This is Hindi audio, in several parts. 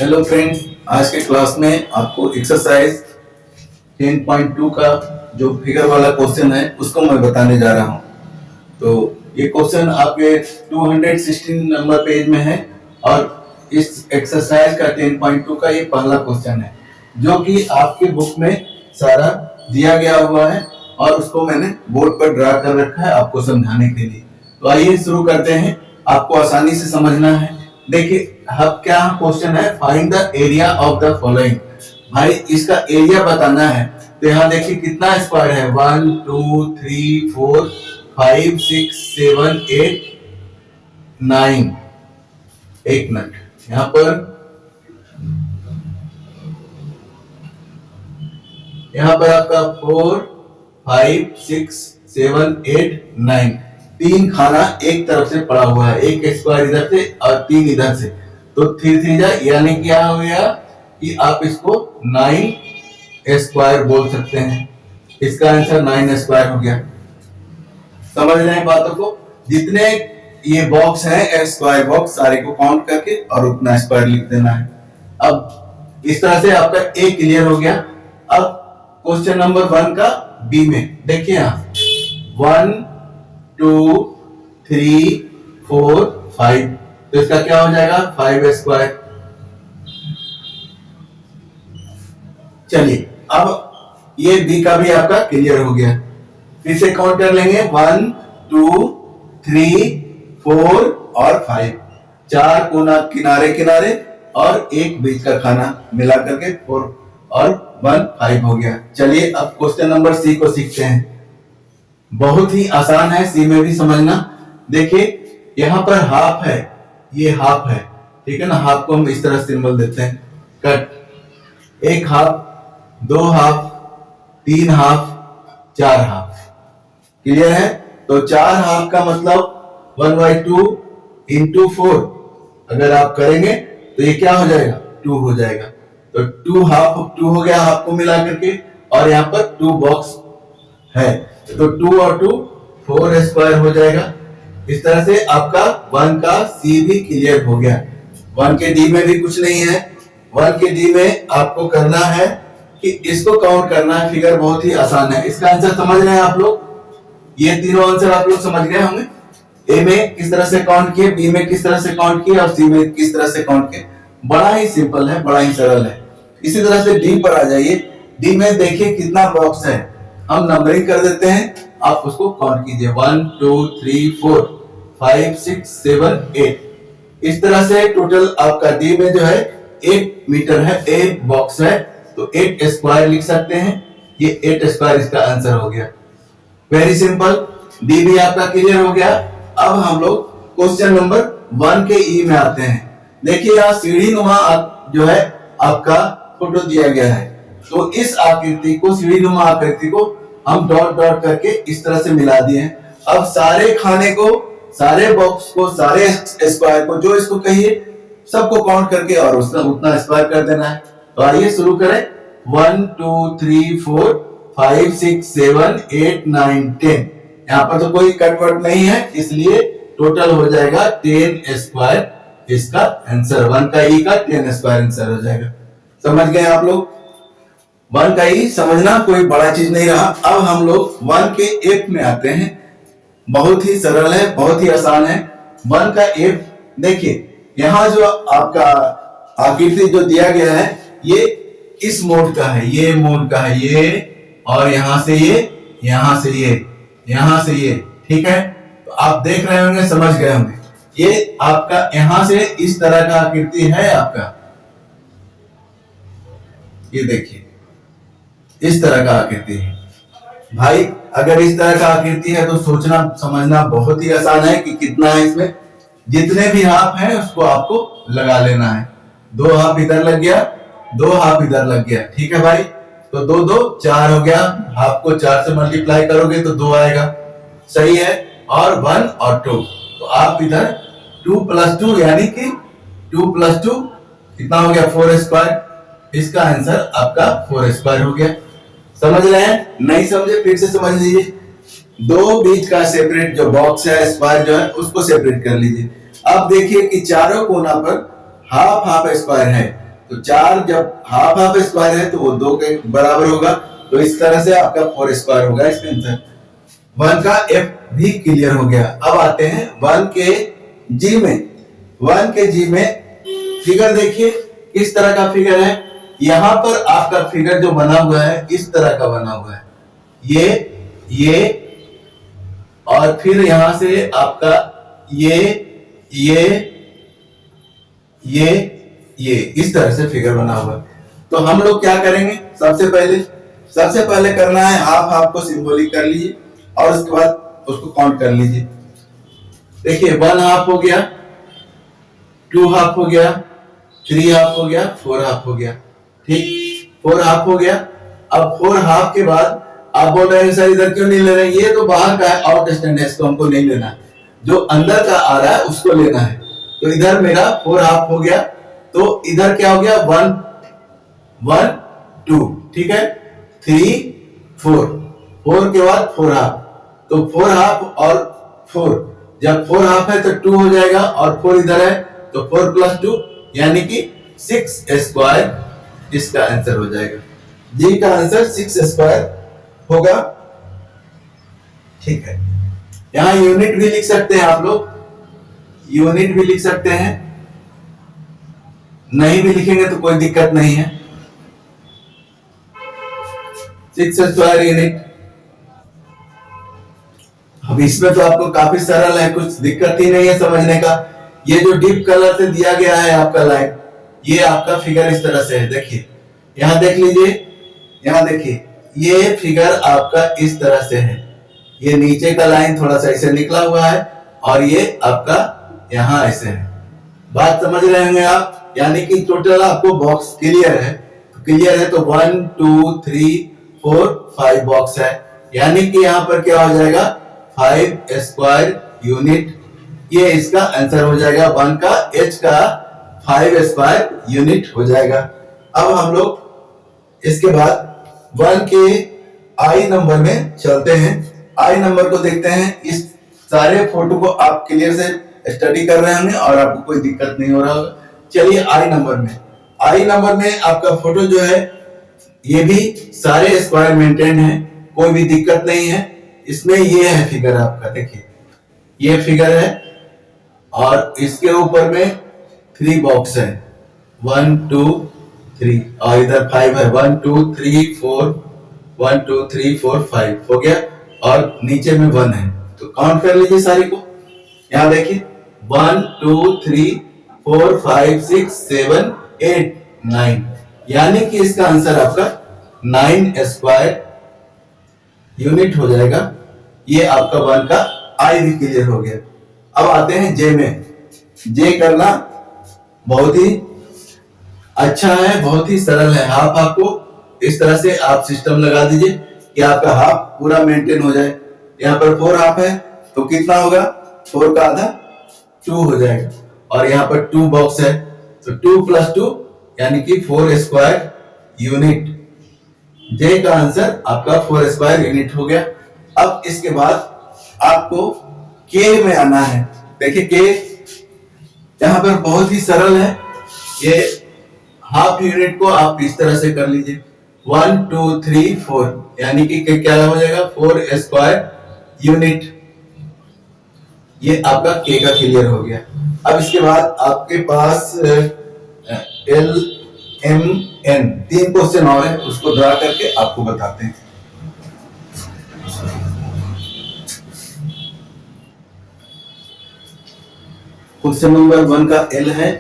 हेलो फ्रेंड्स, आज के क्लास में आपको एक्सरसाइज 10.2 का जो फिगर वाला क्वेश्चन है उसको मैं बताने जा रहा हूँ। तो ये क्वेश्चन आपके 216 नंबर पेज में है और इस एक्सरसाइज का 10.2 का ये पहला क्वेश्चन है जो कि आपके बुक में सारा दिया गया हुआ है और उसको मैंने बोर्ड पर ड्रा कर रखा है आपको समझाने के लिए। तो आइए शुरू करते हैं, आपको आसानी से समझना है। देखिए अब क्या क्वेश्चन है, find the area of the following. भाई इसका एरिया बताना है। तो यहाँ देखिए कितना स्क्वायर है, 1 2 3 4 5 6 7 8 9। एक मिनट, यहाँ पर आपका 4 5 6 7 8 9 तीन खाना एक तरफ से पड़ा हुआ है, एक स्क्वायर इधर से और तीन इधर से। तो 3 3 यानी क्या हो गया कि आप इसको 9 स्क्वायर बोल सकते हैं। इसका आंसर 9 स्क्वायर हो गया। समझ रहे हैं बातों को? जितने ये बॉक्स है स्क्वायर बॉक्स सारे को काउंट करके और उतना स्क्वायर लिख देना है। अब इस तरह से आपका ए क्लियर हो गया। अब क्वेश्चन नंबर 1 का बी में देखिए, यहाँ 1 2 3 4 5, तो इसका क्या हो जाएगा 5 स्क्वायर। चलिए अब ये बी का भी आपका क्लियर हो गया। फिर से काउंट कर लेंगे, 1 2 3 4 और 5, चार कोना किनारे किनारे और एक बीच का खाना मिला करके 4 और 1 5 हो गया। चलिए अब क्वेश्चन नंबर सी को सीखते हैं। बहुत ही आसान है, सी में भी समझना। देखिए यहां पर हाफ है, ये हाफ है, ठीक है ना। हाफ को हम इस तरह सिंबल देते हैं, कट। एक हाफ, दो हाफ, तीन हाफ, चार हाफ। क्लियर है? तो चार हाफ का मतलब 1/2 इंटू 4 अगर आप करेंगे तो ये क्या हो जाएगा 2 हो जाएगा। तो 2 हाफ 2 हो गया, हाफ को मिला करके, और यहाँ पर 2 बॉक्स है तो 2 और 2 4 स्क्वायर हो जाएगा। इस तरह से आपका 1 का सी भी क्लियर हो गया। 1 के डी में भी कुछ नहीं है। 1 के डी में आपको करना है कि इसको काउंट करना है। फिगर बहुत ही आसान है, इसका आंसर समझ रहे हैं आप लोग? ये तीनों आंसर आप लोग समझ गए होंगे। ए में किस तरह से काउंट किए, बी में किस तरह से काउंट किए और सी में किस तरह से काउंट किए। बड़ा ही सिंपल है, बड़ा ही सरल है। इसी तरह से डी पर आ जाइए। डी में देखिए कितना बॉक्स है, हम नंबरिंग कर देते हैं, आप उसको काउंट कीजिए। 1 2 3 4 5 6 7 8। इस तरह से टोटल आपका डी में जो है 8 मीटर है, 8 बॉक्स है, तो 8 स्क्वायर लिख सकते हैं। ये 8 स्क्वायर इसका आंसर हो गया। वेरी सिंपल, डी भी आपका क्लियर हो गया। अब हम लोग क्वेश्चन नंबर 1 के ई में आते हैं। देखिए यहाँ सीढ़ी नुमा जो है आपका फोटो दिया गया है, तो इस आकृति को, सीढ़ी नुमा आकृति को हम डॉट डॉट करके इस तरह से मिला दिए हैं। अब सारे खाने को, सारे बॉक्स को, सारे स्क्वायर को, जो इसको कहिए सबको काउंट करके और उतना स्क्वायर कर देना है। तो आइए शुरू करें। 1 2 3 4 5 6 7 8 9 10। यहाँ पर तो कोई कटवर्ड नहीं है, इसलिए टोटल हो जाएगा 10 स्क्वायर। इसका आंसर 1 का ई का 10 स्क्वायर आंसर हो जाएगा। समझ गए आप लोग? 1 का ई समझना कोई बड़ा चीज नहीं रहा। अब हम लोग 1 के एफ में आते हैं। बहुत ही सरल है, बहुत ही आसान है। 1 का एफ देखिए, यहाँ जो आपका आकृति जो दिया गया है ये इस मोड का है, ये मोड का है, ये और यहां से ये, यहां से ये, यहां से ये, ठीक है। तो आप देख रहे होंगे, समझ गए होंगे। ये आपका यहां से इस तरह का आकृति है आपका, ये देखिए इस तरह का आकृति है। भाई अगर इस तरह का आकृति है तो सोचना समझना बहुत ही आसान है कि कितना है इसमें। जितने भी हाफ है उसको आपको लगा लेना है। 2 हाफ इधर लग गया, 2 हाफ इधर लग गया, ठीक है भाई। तो 2 2 4 हो गया। हाफ को 4 से मल्टीप्लाई करोगे तो 2 आएगा, सही है। और 1 और 2, तो आप इधर 2 + 2 यानी कि 2 + 2 कितना हो गया 4 स्क्वायर। इसका आंसर आपका 4 स्क्वायर हो गया। समझ रहे हैं? नहीं समझे फिर से समझ लीजिए। दो बीच का सेपरेट जो बॉक्स है, स्क्वायर जो है, उसको सेपरेट कर लीजिए। अब देखिए कि चारों कोना पर हाफ हाफ स्क्वायर है, तो 4 जब हाफ हाफ स्क्वायर है तो वो 2 के बराबर होगा, तो इस तरह से आपका 4 स्क्वायर होगा इसका आंसर। 1 का एफ भी क्लियर हो गया। अब आते हैं 1 के जी में। 1 के जी में फिगर देखिए किस तरह का फिगर है। यहां पर आपका फिगर जो बना हुआ है इस तरह का बना हुआ है, ये और फिर यहां से आपका ये इस तरह से फिगर बना हुआ है। तो हम लोग क्या करेंगे, सबसे पहले करना है हाफ हाफ को सिंबॉलिक कर लीजिए और उसके बाद उसको काउंट कर लीजिए। देखिए 1 हाफ हो गया, 2 हाफ हो गया, 3 हाफ हो गया, 4 हाफ हो गया। ठीक, 4 हाफ हो गया। अब 4 हाफ के बाद आप बोल रहे हैं सर इधर क्यों नहीं ले रहे, ये तो बाहर का है, आउट स्टैंड है, इसको हमको नहीं लेना है, जो अंदर का आ रहा है उसको लेना है। तो इधर मेरा 4 हाफ हो गया, तो इधर क्या हो गया 1 1 2, ठीक है, 3 4, 4 के बाद 4 हाफ, तो 4 हाफ और 4, जब 4 हाफ है तो 2 हो जाएगा और 4 इधर है तो 4 प्लस 2 यानी कि 6 स्क्वायर इसका आंसर हो जाएगा। जी का आंसर 6 स्क्वायर होगा। ठीक है, यहां यूनिट भी लिख सकते हैं आप लोग, यूनिट भी लिख सकते हैं, नहीं भी लिखेंगे तो कोई दिक्कत नहीं है। 6 स्क्वायर यूनिट। अब इसमें तो आपको काफी सरल है, कुछ दिक्कत ही नहीं है समझने का। ये जो डीप कलर से दिया गया है आपका लाइन, ये आपका फिगर इस तरह से है। देखिए यहां देख लीजिए, यहां देखिए ये फिगर आपका इस तरह से है, ये नीचे का लाइन थोड़ा सा ऐसे निकला हुआ है और ये आपका यहां ऐसे है। बात समझ रहे होंगे आप, यानी कि टोटल आपको बॉक्स क्लियर है। तो क्लियर है तो 1 2 3 4 5 बॉक्स है, यानी कि यहां पर क्या हो जाएगा 5 स्क्वायर यूनिट, ये इसका आंसर हो जाएगा। 1 का h का 5 स्क्वायर यूनिट हो जाएगा। अब हम लोग इसके बाद 1 के आई नंबर में चलते हैं। आई नंबर को देखते हैं। इस सारे फोटो को आप क्लियर से स्टडी कर रहे होंगे और आपको कोई दिक्कत नहीं हो रहा होगा। चलिए आई नंबर में आपका फोटो जो है ये भी सारे स्क्वायर मेंटेन है, कोई भी दिक्कत नहीं है इसमें। ये है फिगर आपका, देखिए ये फिगर है और इसके ऊपर में 3 बॉक्स है, 1 2 3 और इधर 5 है, 1 2 3 4 1 2 3 4 5 हो गया और नीचे में 1 है। तो काउंट कर लीजिए सारी को। यहां देखिए 1 2 3 4 5 6 7 8 9, यानी कि इसका आंसर आपका 9 स्क्वायर यूनिट हो जाएगा। ये आपका 1 का आई भी क्लियर हो गया। अब आते हैं जे में। जे करना बहुत ही अच्छा है, बहुत ही सरल है। हाफ आपको इस तरह से आप सिस्टम लगा दीजिए कि आपका हाफ पूरा मेंटेन हो जाए। यहाँ पर 4 हाफ है तो कितना होगा, 4 का आधा 2 हो जाएगा और यहाँ पर 2 बॉक्स है तो 2 प्लस 2 यानी कि 4 स्क्वायर यूनिट। जे का आंसर आपका 4 स्क्वायर यूनिट हो गया। अब इसके बाद आपको के में आना है। देखिए के यहाँ पर बहुत ही सरल है। ये हाफ यूनिट को आप इस तरह से कर लीजिए 1 2 3 4, यानी कि क्या हो जाएगा 4 स्क्वायर यूनिट। ये आपका के का क्लियर हो गया। अब इसके बाद आपके पास एल एम एन 3 क्वेश्चन और है, उसको ड्रा करके आपको बताते हैं। क्वेश्चन नंबर 1 का एल है,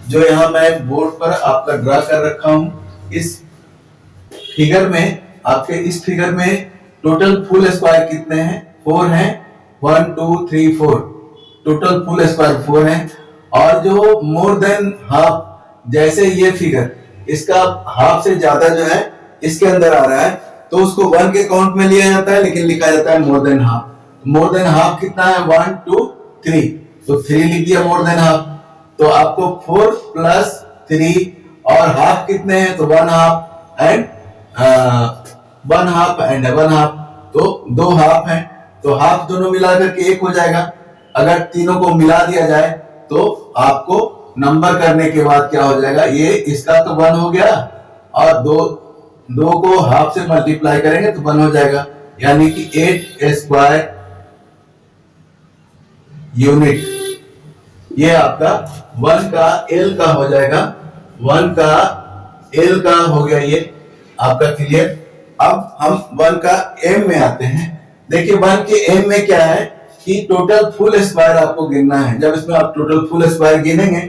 जो यहाँ मैं बोर्ड पर आपका ड्रा कर रखा हूं। इस फिगर में आपके इस फिगर में टोटल फुल स्क्वायर कितने हैं, 4 हैं, 1 2 3 4, टोटल फुल स्क्वायर 4 हैं। और जो मोर देन हाफ, जैसे ये फिगर इसका हाफ से ज्यादा जो है इसके अंदर आ रहा है तो उसको 1 के काउंट में लिया जाता है, लेकिन लिखा जाता है more than half. More than half कितना है 1 2 3, तो 3 लिख दिया मोर देन हाफ। तो आपको 4 प्लस 3 और हाफ कितने हैं, तो 1 half and 1 half and 1 half, तो 2 हाफ हैं। तो हाफ दोनों मिलाकर के 1 हो जाएगा। अगर तीनों को मिला दिया जाए तो आपको नंबर करने के बाद क्या हो जाएगा, ये इसका तो 1 हो गया और दो को हाफ से मल्टीप्लाई करेंगे तो 1 हो जाएगा, यानी कि 8 स्क्वायर यूनिट। ये आपका 1 का एल का हो जाएगा, 1 का एल का हो गया ये आपका क्लियर। अब हम 1 का एम में आते हैं। देखिए 1 के एम में क्या है कि टोटल फुल स्क्वायर आपको गिनना है। जब इसमें आप टोटल फुल स्क्वायर गिनेंगे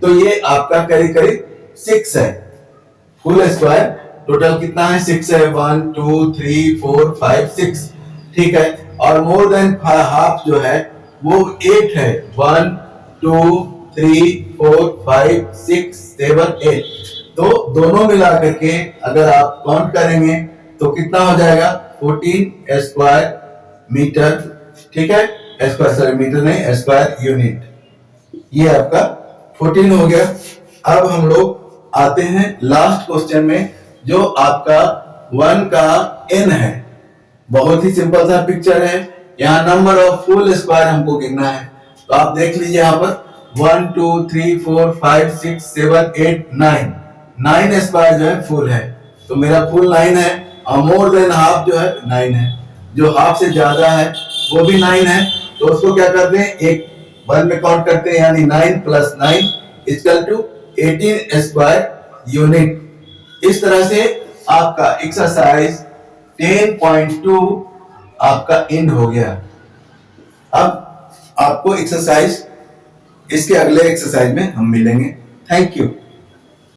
तो ये आपका करीब करीब 6 है। फुल स्क्वायर टोटल कितना है, 6 है। 1 2 3 4 5 6, ठीक है। और मोर देन हाफ जो है वो 8 है। 1 2 3 4 5 6 7 8। तो दोनों मिला करके अगर आप काउंट करेंगे तो कितना हो जाएगा, 14 स्क्वायर मीटर, ठीक है। स्क्वायर सॉरी मीटर नहीं, स्क्वायर यूनिट। ये आपका 14 हो गया। अब हम लोग आते हैं लास्ट क्वेश्चन में, जो आपका 1 का n है। बहुत ही सिंपल सा पिक्चर है। यहाँ नंबर ऑफ फुल स्क्वायर हमको गिनना है। तो आप देख लीजिए यहाँ पर 1 2 3 4 5 6 7 8 9 स्क्वायर जो है फुल है। तो मेरा फुल 9 है और मोर देन हाफ जो है 9 है। जो हाफ से ज्यादा है वो भी 9 है। तो उसको क्या करते हैं, एक 1 में काउंट करते हैं, यानी 9 plus 9 equal to 18 square unit. इस तरह से आपका एक्सरसाइज 10.2 आपका एंड हो गया। अब आपको एक्सरसाइज, इसके अगले एक्सरसाइज में हम मिलेंगे। Thank you.